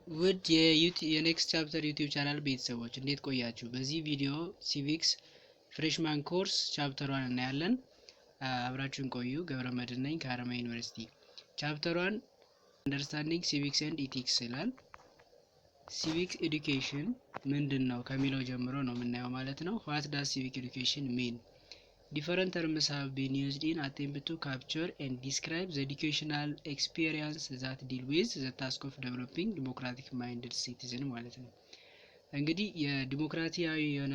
ውድ የኔክስት ቻፕተር ዩቲዩብ ቻናል ቤተሰቦች እንዴት ቆያችሁ? በዚህ ቪዲዮ ሲቪክስ ፍሬሽማን ኮርስ ቻፕተር 1 እናያለን። አብራችሁን ቆዩ። ገብረመድህን ነኝ ከሀረማያ ዩኒቨርሲቲ። ቻፕተር 1 አንደርስታንዲንግ ሲቪክስ ኤንድ ኢቲክስ ይላል። ሲቪክስ ኤዱኬሽን ምንድነው ከሚለው ጀምሮ ነው የምናየው ማለት ነው። ዋት ዳዝ ሲቪክ ኤዱኬሽን ሚን? Different terms have been used in attempt to capture and describe the educational experience that deal with the task of developing democratic minded citizen ማለት ነው። እንግዲህ የዲሞክራሲያዊ የሆነ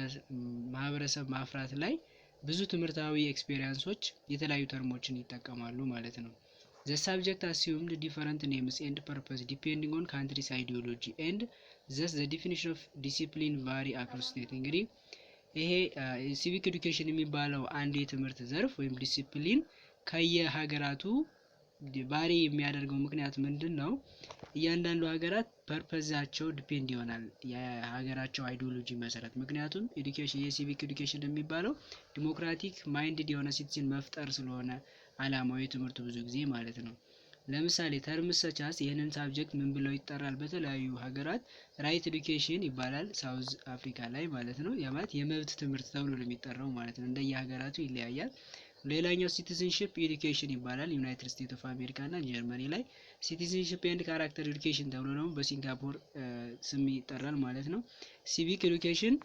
ማህበረሰብ ማፍራት ላይ ብዙ ትምህርታዊ ኤክስፒሪየንሶች የተለያዩ ተርሞችን ይጠቀማሉ ማለት ነው። The subject assumed different names and purpose depending on country's ideology and thus the definition of discipline vary across state። እንግዲህ ይሄ ሲቪክ ኤዱኬሽን የሚባለው አንድ የትምህርት ዘርፍ ወይም ዲሲፕሊን ከየሀገራቱ ባሪ የሚያደርገው ምክንያት ምንድነው? እያንዳንዱ ሀገራት ፐርፐዛቸው ዲፔንድ ይሆናል የሀገራቸው አይዲዮሎጂ መሰረት። ምክንያቱም ኤዱኬሽን የሲቪክ ኤዱኬሽን የሚባለው ዲሞክራቲክ ማይንድድ የሆነ ሲቲዝን መፍጠር ስለሆነ አላማው የትምህርቱ ብዙ ጊዜ ማለት ነው። ለምሳሌ ተርምስ ሰቻስ ይህንን ሳብጀክት ምን ብለው ይጠራል? በተለያዩ ሀገራት ራይት ኤዱኬሽን ይባላል፣ ሳውዝ አፍሪካ ላይ ማለት ነው። ያ ማለት የመብት ትምህርት ተብሎ ነው የሚጠራው ማለት ነው። እንደየሀገራቱ ይለያያል። ሌላኛው ሲቲዝንሺፕ ኤዱኬሽን ይባላል፣ ዩናይትድ ስቴትስ ኦፍ አሜሪካ እና ጀርመኒ ላይ። ሲቲዝንሺፕ ኤንድ ካራክተር ኤዱኬሽን ተብሎ ደግሞ በሲንጋፖር ስም ይጠራል ማለት ነው። ሲቪክ ኤዱኬሽን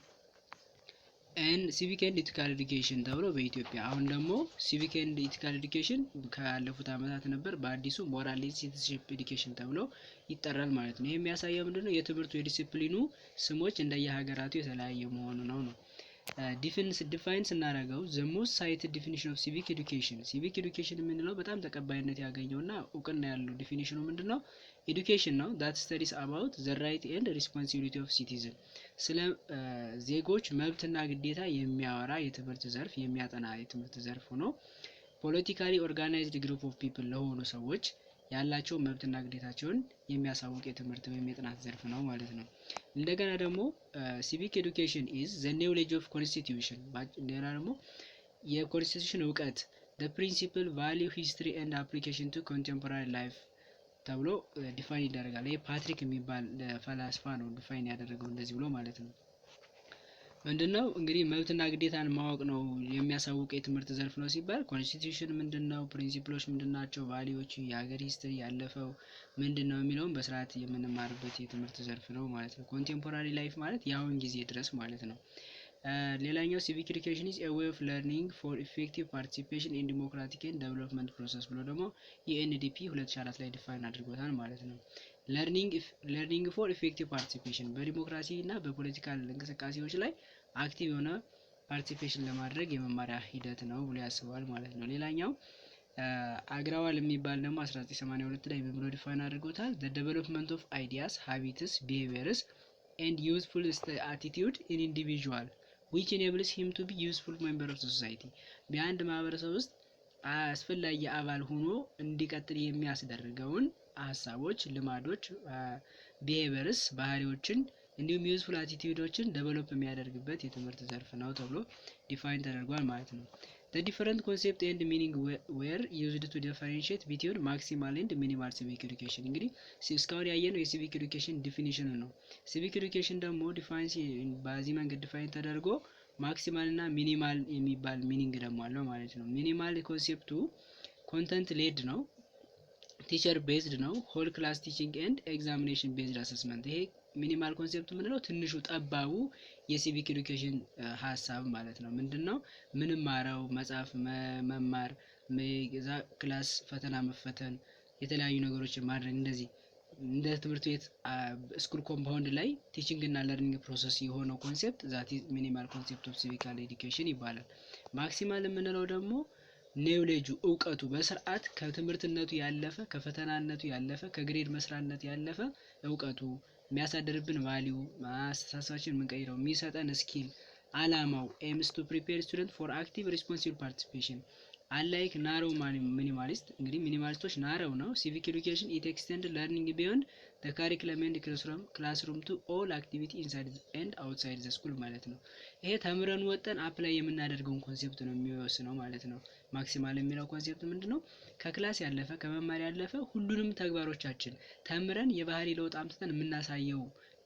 ሲቪክ ኤንድ ኢቲካል ኤዱኬሽን ተብሎ በኢትዮጵያ። አሁን ደግሞ ሲቪክ ኤንድ ኢቲካል ኤዱኬሽን ካለፉት ዓመታት ነበር በአዲሱ ሞራል ሲቲዝንሺፕ ኤዱኬሽን ተብሎ ይጠራል ማለት ነው። ይሄ የሚያሳየው ምንድነው? የትምህርቱ የዲሲፕሊኑ ስሞች እንደየሀገራቱ የተለያየ መሆኑ ነው። ዲፋይን ስናደርገው the most cited definition of civic education ሲቪክ ኤዱኬሽን የምንለው በጣም ተቀባይነት ያገኘውና እውቅና ያለው ዲፊኒሽኑ ምንድነው? ኤዱኬሽን ነው that studies about the right and responsibility of citizen ስለ ዜጎች መብትና ግዴታ የሚያወራ የትምህርት ዘርፍ የሚያጠና የትምህርት ዘርፍ ሆኖ ፖለቲካሊ ኦርጋናይዝድ ግሩፕ ኦፍ ፒፕል ለሆኑ ሰዎች ያላቸው መብትና ግዴታቸውን የሚያሳውቅ የትምህርት ወይም የጥናት ዘርፍ ነው ማለት ነው። እንደገና ደግሞ ሲቪክ ኤዱኬሽን ኢዝ ዘ ኖሌጅ ኦፍ ኮንስቲቲዩሽን ሌላ ደግሞ የኮንስቲቲዩሽን እውቀት the principle value history and application to contemporary life ተብሎ ዲፋይን ይደረጋል። ይሄ ፓትሪክ የሚባል ፈላስፋ ነው ዲፋይን ያደረገው እንደዚህ ብሎ ማለት ነው። ምንድነው እንግዲህ መብትና ግዴታን ማወቅ ነው የሚያሳውቅ የትምህርት ዘርፍ ነው ሲባል ኮንስቲቲዩሽን ምንድነው፣ ፕሪንሲፕሎች ምንድናቸው፣ ቫልዩዎች፣ የሀገር ሂስትሪ ያለፈው ምንድነው የሚለውን በስርዓት የምንማርበት የትምህርት ዘርፍ ነው ማለት ነው። ኮንቴምፖራሪ ላይፍ ማለት የአሁን ጊዜ ድረስ ማለት ነው። ሌላኛው ሲቪክ ኤዱኬሽን ኢዝ ኤ ዌይ ኦፍ ለርኒንግ ፎር ኢፌክቲቭ ፓርቲሲፔሽን ኢን ዲሞክራቲክ ኤንድ ዴቨሎፕመንት ፕሮሰስ ብሎ ደግሞ የኤንዲፒ 2004 ላይ ዲፋይን አድርጎታል ማለት ነው። ለርኒንግ ፎር ኢፌክቲቭ ፓርቲሲፔሽን በዲሞክራሲ እና በፖለቲካል እንቅስቃሴዎች ላይ አክቲቭ የሆነ ፓርቲሲፔሽን ለማድረግ የመማሪያ ሂደት ነው ብሎ ያስባል ማለት ነው። ሌላኛው አግራዋል የሚባል ደግሞ 1982 ላይ ብሎ ዲፋይን አድርጎታል። the development of ideas, habits, behaviors and useful attitude in individual which enables him to be useful member of the society በአንድ ማህበረሰብ ውስጥ አስፈላጊ አባል ሆኖ እንዲቀጥል የሚያስደርገውን ሀሳቦች፣ ልማዶች፣ ቢሄቨርስ ባህሪዎችን እንዲሁም ዩዝፉል አቲቲዩዶችን ዴቨሎፕ የሚያደርግበት የትምህርት ዘርፍ ነው ተብሎ ዲፋይን ተደርጓል ማለት ነው። the different concept and meaning were used to differentiate between maximal and minimal civic education እንግዲህ እስካሁን ያየነው የሲቪክ ኤዱኬሽን ዲፊኒሽኑ ነው። ሲቪክ ኤዱኬሽን ደግሞ ዲፋይን በዚህ መንገድ ዲፋይን ተደርጎ ማክሲማል እና ሚኒማል የሚባል ሚኒንግ ደግሞ አለው ማለት ነው። ሚኒማል ኮንሴፕቱ ኮንተንት ሌድ ነው፣ ቲቸር ቤዝድ ነው፣ ሆል ክላስ ቲቺንግ ኤንድ ኤግዛሚኔሽን ቤዝድ አሰስመንት። ይሄ ሚኒማል ኮንሴፕት ምንለው ትንሹ ጠባቡ የሲቪክ ኤዱኬሽን ሀሳብ ማለት ነው። ምንድነው? ምንም ማረው መጻፍ መማር ክላስ ፈተና መፈተን የተለያዩ ነገሮችን ማድረግ እንደዚህ እንደ ትምህርት ቤት ስኩል ኮምፓውንድ ላይ ቲቺንግ እና ለርኒንግ ፕሮሰስ የሆነው ኮንሴፕት ዛት ሚኒማል ኮንሴፕት ኦፍ ሲቪካል ኤዱኬሽን ይባላል። ማክሲማል የምንለው ደግሞ ኔውሌጁ እውቀቱ በስርዓት ከትምህርትነቱ ያለፈ ከፈተናነቱ ያለፈ ከግሬድ መስራነት ያለፈ እውቀቱ የሚያሳድርብን ቫልዩ ማስተሳሰባችን የምንቀይረው የሚሰጠን ስኪል አላማው ኤምስ ቱ ፕሪፔር ስቱደንት ፎር አክቲቭ ሪስፖንሲብል ፓርቲሲፔሽን unlike narrow minimalist እንግዲህ ሚኒማሊስቶች ናረው ነው civic education it extend learning beyond the curriculum and classroom to all activity inside and outside the school ማለት ነው። ይሄ ተምረን ወጠን አፕላይ የምናደርገውን ኮንሴፕት ነው የሚወስነው ማለት ነው። ማክሲማል የሚለው ኮንሴፕት ምንድነው? ከክላስ ያለፈ ከመማር ያለፈ ሁሉንም ተግባሮቻችን ተምረን የባህሪ ለውጥ አምጥተን የምናሳየው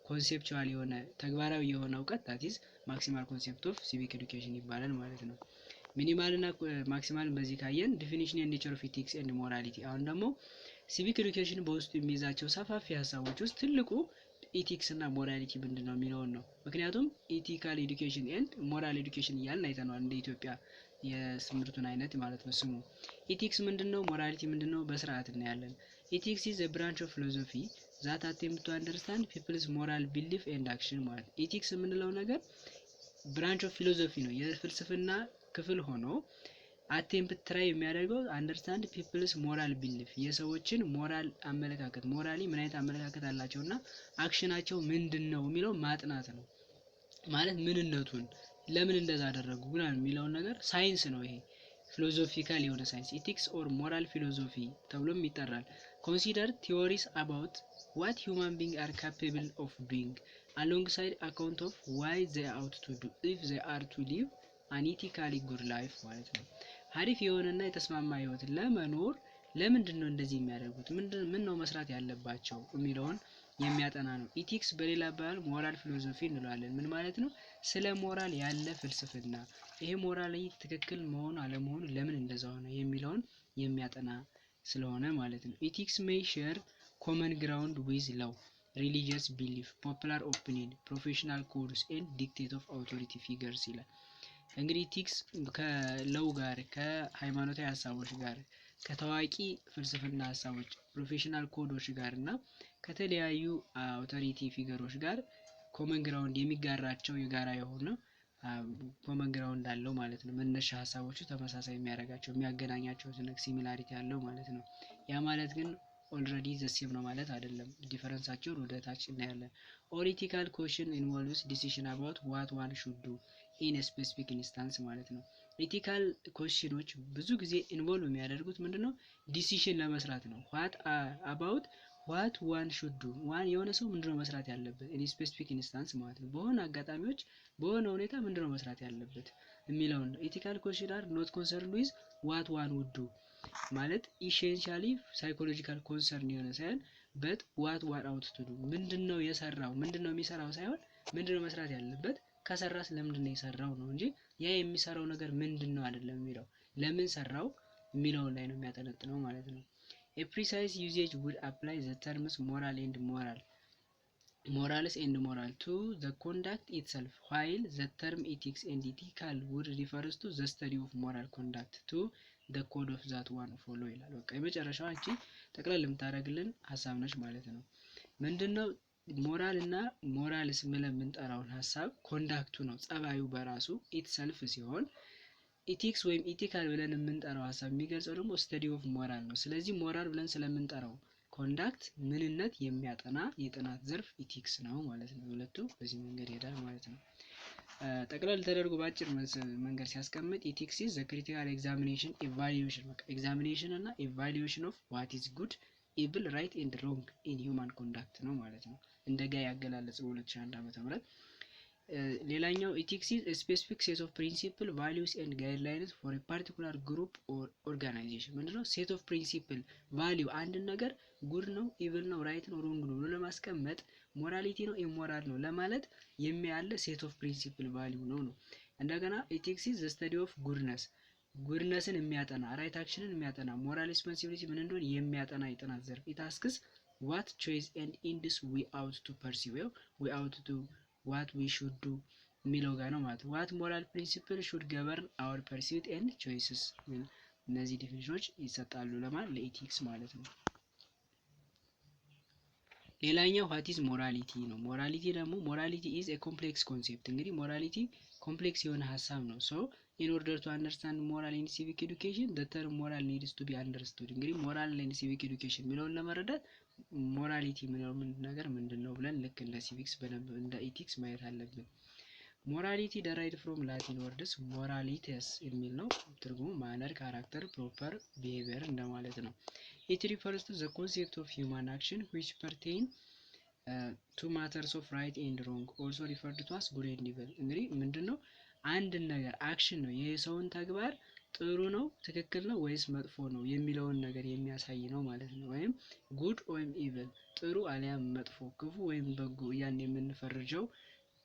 ኮንሴፕቹዋል የሆነ ተግባራዊ የሆነ እውቀት that is ማክሲማል ኮንሴፕት ኦፍ civic education ይባላል ማለት ነው። ሚኒማል እና ማክሲማልን በዚህ ካየን ዲፊኒሽን ኤንድ ኔቸር ኦፍ ኢቲክስ ኤንድ ሞራሊቲ። አሁን ደግሞ ሲቪክ ኤዱኬሽን በውስጡ የሚይዛቸው ሰፋፊ ሀሳቦች ውስጥ ትልቁ ኢቲክስ እና ሞራሊቲ ምንድነው የሚለውን ነው። ምክንያቱም ኢቲካል ኤዱኬሽን ኤንድ ሞራል ኤዱኬሽን እያልን አይተነዋል እንደ ኢትዮጵያ የትምህርቱን አይነት ማለት ነው ስሙ። ኢቲክስ ምንድነው? ሞራሊቲ ምንድነው? በስርዓት እናያለን። ኢቲክስ ኢዝ a branch of philosophy that attempt to understand people's moral belief and action ማለት ነው። ኢቲክስ የምንለው ነገር ብራንች ኦፍ ፊሎሶፊ ነው፣ የፍልስፍና ክፍል ሆኖ አቴምፕት ትራይ የሚያደርገው አንደርስታንድ ፒፕልስ ሞራል ቢሊፍ የሰዎችን ሞራል አመለካከት ሞራሊ ምን አይነት አመለካከት አላቸውና አክሽናቸው ምንድነው የሚለው ማጥናት ነው። ማለት ምንነቱን ለምን እንደዛ አደረጉ ምናምን የሚለውን ነገር ሳይንስ ነው ይሄ ፊሎሶፊካል የሆነ ሳይንስ ኢቲክስ ኦር ሞራል ፊሎሶፊ ተብሎም ይጠራል። ኮንሲደር ቲዎሪስ አባውት what human beings are capable of doing alongside account of why they ought to do if they are to live an ethically good life ማለት ነው። አሪፍ የሆነና የተስማማ ህይወት ለመኖር ለምንድን ነው እንደዚህ የሚያደርጉት ምን ነው መስራት ያለባቸው የሚለውን የሚያጠና ነው። ኢቲክስ በሌላ አባባል ሞራል ፊሎሶፊ እንለዋለን። ምን ማለት ነው? ስለ ሞራል ያለ ፍልስፍና፣ ይሄ ሞራል ትክክል መሆኑ አለመሆኑ ለምን እንደዛ ሆነ የሚለውን የሚያጠና ስለሆነ ማለት ነው። ኢቲክስ ሜይ ሼር common ground with law, religious belief, popular opinion, professional codes and dictate of authority figures ይላል። እንግዲህ ኢቲክስ ከለው ጋር ከሃይማኖታዊ ሀሳቦች ጋር ከታዋቂ ፍልስፍና ሀሳቦች ፕሮፌሽናል ኮዶች ጋር እና ከተለያዩ አውቶሪቲ ፊገሮች ጋር ኮመን ግራውንድ የሚጋራቸው የጋራ የሆነ ኮመን ግራውንድ አለው ማለት ነው። መነሻ ሀሳቦቹ ተመሳሳይ የሚያደርጋቸው የሚያገናኛቸው ሲሚላሪቲ አለው ማለት ነው። ያ ማለት ግን ኦልሬዲ ዘሴም ነው ማለት አይደለም። ዲፈረንሳቸውን ወደ ታች እናያለን። ኦል ኢቲካል ኮሽን ኢንቮልቭስ ዲሲሽን አባውት ዋት ዋን ሹድ ዱ ኢን ኤ ስፔሲፊክ ኢንስታንስ ማለት ነው። ኢቲካል ኮሽኖች ብዙ ጊዜ ኢንቮልቭ የሚያደርጉት ምንድነው? ዲሲሽን ለመስራት ነው። ዋት አባውት ዋት ዋን ሹድ ዱ ዋን የሆነ ሰው ምንድነው መስራት ያለበት ኢን ስፔሲፊክ ኢንስታንስ ማለት ነው። በሆነ አጋጣሚዎች በሆነ ሁኔታ ምንድነው መስራት ያለበት የሚለውን ኢቲካል ኮሽን አር ኖት ኮንሰርን ዊዝ ዋት ዋን ውድ ዱ ማለት ኢሴንሻሊ ሳይኮሎጂካል ኮንሰርን የሆነ ሳይሆን በት ዋት ዋን አውት ቱ ዱ ምንድነው የሰራው ምንድነው የሚሰራው ሳይሆን ምንድነው መስራት ያለበት ከሰራስ ለምንድነው የሰራው ነው እንጂ ያ የሚሰራው ነገር ምንድነው አይደለም የሚለው ለምን ሰራው የሚለው ላይ ነው የሚያጠነጥነው ማለት ነው። A precise usage would apply the terms moral and morals and moral to the conduct itself, while the term ethics and ethical would refers to the study of moral conduct to the code of that one follow ይላል። በቃ የመጨረሻው አንቺ ጠቅላላ የምታደርግልን ሀሳብ ነች ማለት ነው። ምንድነው ሞራል እና ሞራልስ ብለን የምንጠራውን ሀሳብ ኮንዳክቱ ነው ጸባዩ በራሱ ኢትሰልፍ ሲሆን ኢቲክስ ወይም ኢቲካል ብለን የምንጠራው ሀሳብ የሚገልጸው ደግሞ ስተዲ ኦፍ ሞራል ነው። ስለዚህ ሞራል ብለን ስለምንጠራው ኮንዳክት ምንነት የሚያጠና የጥናት ዘርፍ ኢቲክስ ነው ማለት ነው። ሁለቱ በዚህ መንገድ ይሄዳል ማለት ነው። ጠቅላላ ተደርጎ በአጭር መንገድ ሲያስቀምጥ ኢቲክስ ኢዝ ዘ ክሪቲካል ኤግዛሚኔሽን ኢቫሉዌሽን ኤግዛሚኔሽን እና ኢቫሉዌሽን ኦፍ ዋት ኢዝ ጉድ ኢብል ራይት ኤንድ ሮንግ ኢን ሂውማን ኮንዳክት ነው ማለት ነው። እንደ ጋይ ያገላለጽ በ2001 ዓ.ም። ሌላኛው ኢቲክስ ኢዝ a specific set of principle values and guidelines for a particular group or organization ምንድነው? ሴት ኦፍ ፕሪንሲፕል ቫልዩ አንድ ነገር ጉድ ነው ኢቪል ነው ራይት ነው ሮንግ ነው ለማስቀመጥ ሞራሊቲ ነው ኢሞራል ነው ለማለት የሚያለ ሴት ኦፍ ፕሪንሲፕል ቫልዩ ነው። እንደገና ኢቲክስ ኢዝ the study of ጉድነስን የሚያጠና ራይት አክሽንን የሚያጠና ሞራል ሪስፖንሲቢሊቲ ምን እንደሆነ የሚያጠና የጥናት ዘርፍ ኢታስክስ what choice and ends we ought to pursue we ought to what we should do የሚለው ጋር ነው ማለት ነው። what moral principle should govern our pursuit and choices እነዚህ ዲፊኒሽኖች ይሰጣሉ ለማለት ለኢቲክስ ማለት ነው። ሌላኛው what is morality ነው። ሞራሊቲ ደግሞ morality is a complex concept እንግዲህ ሞራሊቲ ኮምፕሌክስ የሆነ ሀሳብ ነው። so in order to understand moral and civic education the term moral needs to be understood እንግዲህ moral and civic education የሚለውን ለመረዳት ሞራሊቲ ምንድነው ነገር ምንድነው ብለን ልክ እንደ ሲቪክስ በደንብ እንደ ኢቲክስ ማየት አለብን። ሞራሊቲ ደራይድ ፍሮም ላቲን ወርድስ ሞራሊተስ የሚል ነው። ትርጉሙ ማነር፣ ካራክተር፣ ፕሮፐር ቢሄቪየር እንደማለት ነው። ኢት ሪፈርስ ቱ ዘ ኮንሴፕት ኦፍ ሂውማን አክሽን ዊች ፐርቴን ቱ ማተርስ ኦፍ ራይት ኤንድ ሮንግ ኦልሶ ሪፈርድ ቱ አስ ጉድ ኤንድ ኢቨል። እንግዲህ ምንድነው አንድን ነገር አክሽን ነው፣ የሰውን ተግባር ጥሩ ነው ትክክል ነው ወይስ መጥፎ ነው የሚለውን ነገር የሚያሳይ ነው ማለት ነው። ወይም ጉድ ወይም ኢቨል ጥሩ አሊያም መጥፎ፣ ክፉ ወይም በጎ ያን የምንፈርጀው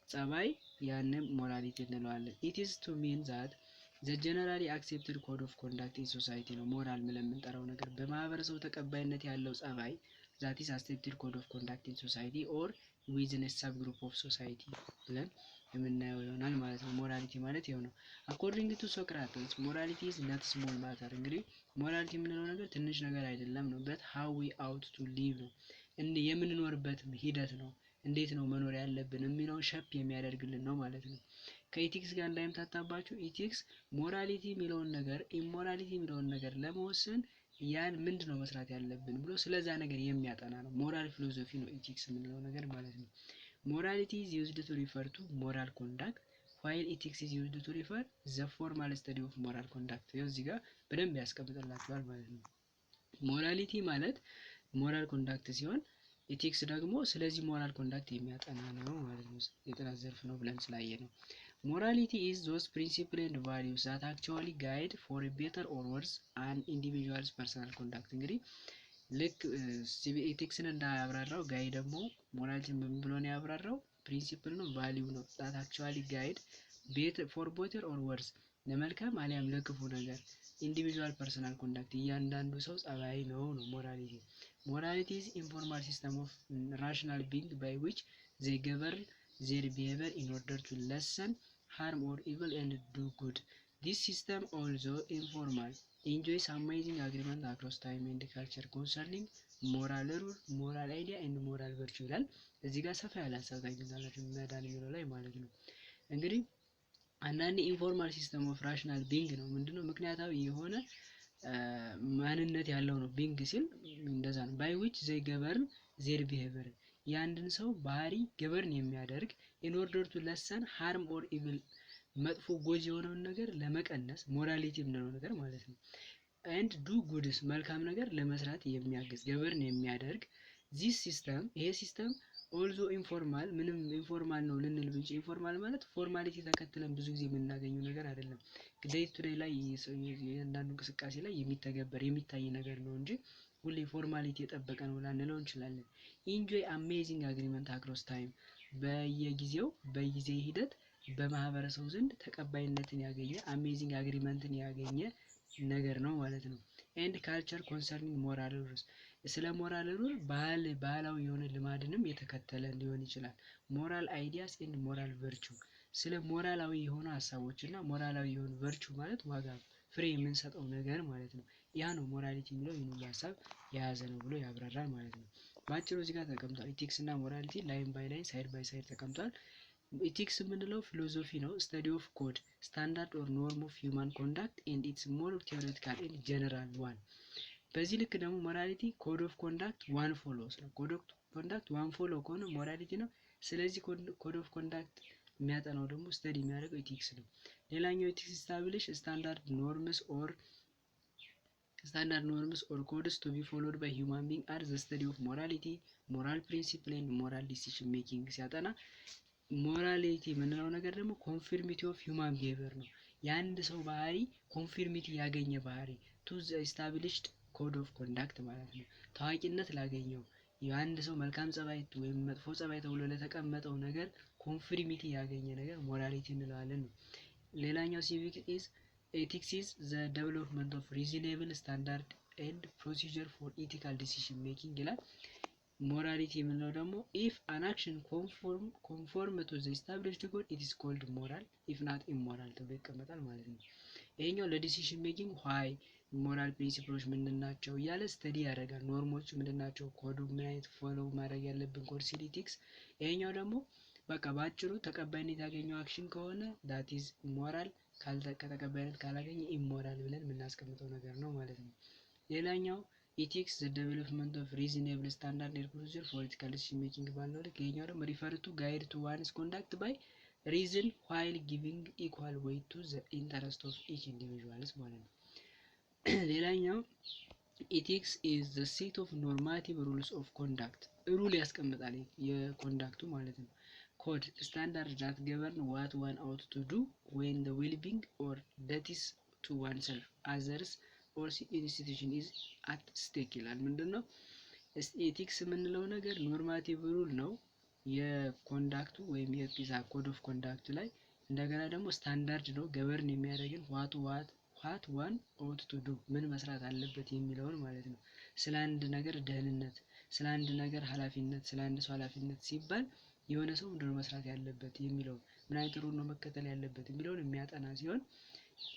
ጸባይ ያንን ሞራሊቲ እንለዋለን። ኢት ኢዝ ቱ ሚን ዛት ዘ ጀነራሊ አክሴፕትድ ኮድ ኦፍ ኮንዳክት ኢን ሶሳይቲ ነው ሞራል ብለን የምንጠራው ነገር በማህበረሰቡ ተቀባይነት ያለው ጸባይ ዛት ኢዝ አክሴፕትድ ኮድ ኦፍ ኮንዳክት ኢን ሶሳይቲ ኦር ዊዝን ሰብ ግሩፕ ኦፍ ሶሳይቲ ብለን የምናየው ይሆናል ማለት ነው። ሞራሊቲ ማለት ይኸው ነው። አኮርዲንግ ቱ ሶክራተስ ሞራሊቲ ኢዝ ናት ስሞል ማተር። እንግዲህ ሞራሊቲ የምንለው ነገር ትንሽ ነገር አይደለም ነው፣ በት ሃው ዊ አውት ቱ ሊቭ ነው፣ የምንኖርበት ሂደት ነው፣ እንዴት ነው መኖር ያለብን የሚለውን ሸፕ የሚያደርግልን ነው ማለት ነው። ከኢቲክስ ጋር እንዳይምታታባችሁ ኢቲክስ ሞራሊቲ የሚለውን ነገር ኢሞራሊቲ የሚለውን ነገር ለመወሰን ያን ምንድነው መስራት ያለብን ብሎ ስለዛ ነገር የሚያጠና ነው። ሞራል ፊሎሶፊ ነው ኢቲክስ የምንለው ነገር ማለት ነው። ሞራሊቲ is used to refer to moral conduct while ethics is used to refer the formal study of moral conduct። ይኸው እዚህ ጋር በደንብ ያስቀምጥላችኋል ማለት ነው። ሞራሊቲ ማለት ሞራል ኮንዳክት ሲሆን ኢቲክስ ደግሞ ስለዚህ ሞራል ኮንዳክት የሚያጠና ነው ማለት ነው። የጥናት ዘርፍ ነው ብለን ስላየ ነው። ሞራሊቲ is those principles and values that actually guide for a better or worse an individual's personal conduct። እንግዲህ ልክ ኢቲክስን እንዳያብራራው ጋይ ደግሞ ሞራሊቲን በምን ብሎ ነው ያብራራው? ፕሪንሲፕል ነው ቫልዩ ነው that actually guide for better or worse ለመልካም አሊያም ለክፉ ነገር ኢንዲቪጁዋል ፐርሰናል ኮንዳክት እያንዳንዱ ሰው ጸባይ ነው ሞራሊቲ። ሞራሊቲ is informal system of rational being by which they govern their behavior in order to lessen harm or evil and do good. This system, although informal, enjoys amazing agreement across time and culture concerning moral rule, moral idea and moral virtue ይላል። እዚህ ጋር ሰፋ ያለ ሀሳብ ታገኛላችሁ መዳን የሚለው ላይ ማለት ነው። እንግዲህ አንዳንድ ኢንፎርማል ሲስተም ኦፍ ራሽናል ቢንግ ነው ምንድነው ምክንያታዊ የሆነ ማንነት ያለው ነው። ቢንግ ሲል እንደዛ ነው። ባይ ዊች ዘይ ገቨርን ዜር ቢሄቪየር የአንድን ሰው ባህሪ ገቨርን የሚያደርግ ኢን ኦርደር ቱ ለሰን ሃርም ኦር ኢቪል መጥፎ ጎጂ የሆነውን ነገር ለመቀነስ ሞራሊቲ የምንለው ነገር ማለት ነው። ኤንድ ዱ ጉድስ መልካም ነገር ለመስራት የሚያግዝ ገቨርን የሚያደርግ ዚስ ሲስተም ይሄ ሲስተም ኦልዞ ኢንፎርማል ምንም ኢንፎርማል ነው ልንል ብንጭ ኢንፎርማል ማለት ፎርማሊቲ ተከትለን ብዙ ጊዜ የምናገኘው ነገር አይደለም። ዴይ ቱ ዴይ ላይ የእያንዳንዱ እንቅስቃሴ ላይ የሚተገበር የሚታይ ነገር ነው እንጂ ሁሌ ፎርማሊቲ የጠበቀ ነው ላንለው እንችላለን። ኢንጆይ አሜዚንግ አግሪመንት አክሮስ ታይም በየጊዜው በጊዜ ሂደት በማህበረሰቡ ዘንድ ተቀባይነትን ያገኘ አሜዚንግ አግሪመንትን ያገኘ ነገር ነው ማለት ነው። ኤንድ ካልቸር ኮንሰርኒንግ ሞራል ሩልስ ስለ ሞራል ሩል ባህላዊ የሆነ ልማድንም የተከተለ ሊሆን ይችላል። ሞራል አይዲያስ ኤንድ ሞራል ቨርቹ ስለ ሞራላዊ የሆኑ ሀሳቦች እና ሞራላዊ የሆኑ ቨርቹ ማለት ዋጋ ፍሬ የምንሰጠው ነገር ማለት ነው። ያ ነው ሞራሊቲ የሚለው ይህን ሁሉ ሀሳብ የያዘ ነው ብሎ ያብራራል ማለት ነው። በአጭሩ እዚህ ጋር ተቀምጧል። ኢቲክስ እና ሞራሊቲ ላይን ባይ ላይን ሳይድ ባይ ሳይድ ተቀምጧል። ኢቲክስ የምንለው ፊሎሶፊ ነው፣ ስተዲ ኦፍ ኮድ ስታንዳርድ ኦር ኖርም ኦፍ ሂውማን ኮንዳክት ኤንድ ኢትስ ሞር ቲዮሬቲካል ኤንድ ጀነራል ዋን። በዚህ ልክ ደግሞ ሞራሊቲ ኮድ ኦፍ ኮንዳክት ዋን ፎሎስ ነው። ኮድ ኦፍ ኮንዳክት ዋን ፎሎ ከሆነ ሞራሊቲ ነው። ስለዚህ ኮድ ኦፍ ኮንዳክት የሚያጠናው ደግሞ ስተዲ የሚያደርገው ኢቲክስ ነው። ሌላኛው ኢቲክስ ስታብሊሽ ስታንዳርድ ኖርምስ ኦር ኮድስ ቱ ቢ ፎሎድ ባይ ሂውማን ቢንግ አር ዘ ስተዲ ኦፍ ሞራሊቲ ሞራል ፕሪንሲፕል ኤንድ ሞራል ዲሲሽን ሜኪንግ ሲያጠና ሞራሊቲ የምንለው ነገር ደግሞ ኮንፊርሚቲ ኦፍ ሂውማን ቢሄቪየር ነው። የአንድ ሰው ባህሪ ኮንፊርሚቲ ያገኘ ባህሪ ቱ ዘ ኤስታብሊሽድ ኮድ ኦፍ ኮንዳክት ማለት ነው። ታዋቂነት ላገኘው የአንድ ሰው መልካም ጸባይ ወይም መጥፎ ጸባይ ተብሎ ለተቀመጠው ነገር ኮንፊርሚቲ ያገኘ ነገር ሞራሊቲ እንለዋለን ነው። ሌላኛው ሲቪክ ኤቲክስ ኢዝ ዘ ዴቨሎፕመንት ኦፍ ሪዝኔብል ስታንዳርድ ኤንድ ፕሮሲጀር ፎር ኢቲካል ዲሲሽን ሜኪንግ ይላል። ሞራሊቲ የምንለው ደግሞ ኢፍ አን አክሽን ኮንፎርም ቱ ዘ ኤስታብሊሽድ ኮድ ኢት ኢዝ ኮልድ ሞራል ኢፍ ናት ኢሞራል ተብሎ ይቀመጣል ማለት ነው። ይሄኛው ለዲሲሽን ሜኪንግ ዋይ ሞራል ፕሪንሲፕሎች ምንድን ናቸው እያለ ስተዲ ያደርጋል። ኖርሞች ምንድን ናቸው፣ ኮዱ ምን አይነት ፎሎ ማድረግ ያለብን ኮድ ሲል ኢቲክስ። ይሄኛው ደግሞ በቃ ባጭሩ ተቀባይነት ያገኘው አክሽን ከሆነ ዳት ኢዝ ሞራል፣ ከተቀባይነት ካላገኘ ኢሞራል ብለን የምናስቀምጠው ነገር ነው ማለት ነው። ሌላኛው ኢቲክስ ዘ ዴቨሎፕመንት ኦፍ ሪዝኔብል ስታንዳርድ ኤንድ ፕሮሲጀር ፎር ኢቲካል ዲሲሽን ሜኪንግ ባለው ልክ ይሄኛው ደግሞ ሪፈር ቱ ጋይድ ቱ ዋንስ ኮንዳክት ባይ reason while giving equal weight to the interest of each individuals ማለት ነው። ሌላኛው ethics is the set of normative rules of conduct ሩል ያስቀምጣል የኮንዳክቱ ማለት ነው። code standard that govern what one ought to do when the well-being or duties to oneself, others or institution is at stake ይላል። ምንድነው ኤቲክስ የምንለው ነገር ኖርማቲቭ ሩል ነው የኮንዳክቱ ወይም የፒዛ ኮድ ኦፍ ኮንዳክት ላይ። እንደገና ደግሞ ስታንዳርድ ነው ገቨርን የሚያደርግን ዋት ዋን ኦት ቱ ዱ ምን መስራት አለበት የሚለውን ማለት ነው። ስለ አንድ ነገር ደህንነት፣ ስለ አንድ ነገር ኃላፊነት፣ ስለ አንድ ሰው ኃላፊነት ሲባል የሆነ ሰው ምንድነው መስራት ያለበት የሚለው ምን አይነት ሩል ነው መከተል ያለበት የሚለውን የሚያጠና ሲሆን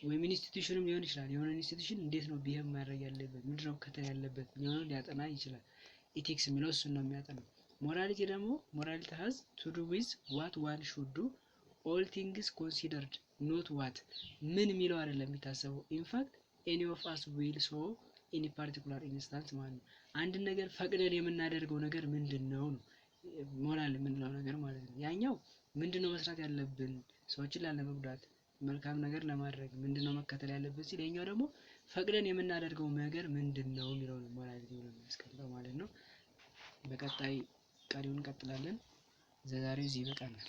ወይም ኢንስቲትዩሽንም ሊሆን ይችላል። የሆነ ኢንስቲትዩሽን እንዴት ነው ቢሄቭ ማድረግ ያለበት ምንድነው መከተል ያለበት የሚለውን ሊያጠና ይችላል። ኢቲክስ የሚለው እሱን ነው የሚያጠናው። ሞራሊቲ ደግሞ ሞራሊቲ has to do with what one should do all things considered not what ምን የሚለው አይደለም የሚታሰበው in fact any of us will so in a particular instance ማለት ነው። አንድ ነገር ፈቅደን የምናደርገው ነገር ምንድነው ነው ሞራል የምንለው ነገር ማለት ነው። ያኛው ምንድነው መስራት ያለብን ሰዎችን ላለመጉዳት መልካም ነገር ለማድረግ ምንድነው መከተል ያለብን ሲል፣ ያኛው ደግሞ ፈቅደን የምናደርገው ነገር ምንድነው የሚለው ነው ሞራሊቲ ብለን እናስቀምጠው ማለት ነው። በቀጣይ ቀሪውን እንቀጥላለን። ለዛሬው እዚህ ይበቃናል።